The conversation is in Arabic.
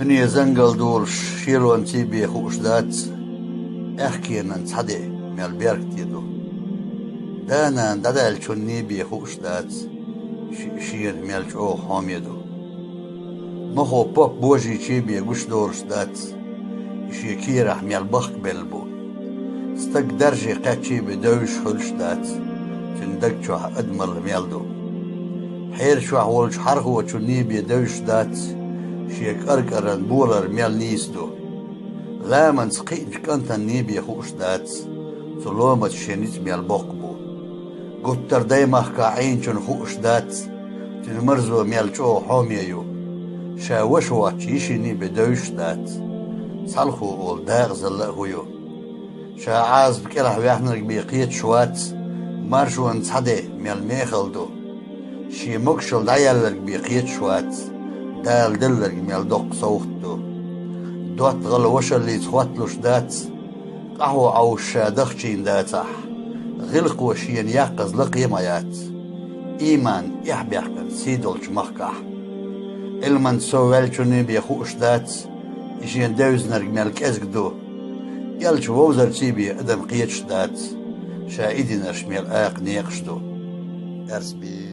هني زنقل دور شيرون تيبي خوش دات احكينا نتحدي من البيرك تيدو دانا دادا الشني بي خوش دات شير ميلج او حاميدو مخو بوب بوجي تيبي قش دورش دات شي كيرح ميل بخ بلبو ستك درجي قاتشي بدوش حلش دات تندق شوح ادمر ميلدو حير شوح ولش حرخو وشني بي دوش دات شيك أركرن بولر ميل نيستو لا من سقيج كانت النيبي خوش دات سلومة شنيت ميل بوقبو قطر دايما كاعين شن خوش دات تنمرزو ميل شو حوميو شاوشوا تشيشني بدوش دات صالخو اول داغ زلقهيو شاعاز بكرح ويحنرك بيقيت شوات مارشو انتصحدي ميل ميخلدو شي مكشل دايالك بيقيت شوات دال دلرق ميل دوق صوختو دوت غل وش اللي تخوتلوش دات قهوة او شادخشين داتح غلق وشين يقز لقيميات ايمان يحبي يحكن سيدولش مخكح المن سوالشوني بيخوش دات يشين دوزنرق ميل كازقدو يالش ووزر تيبي ادم قيتش دات شايدي نرش ميل اق نيقشدو ارسبي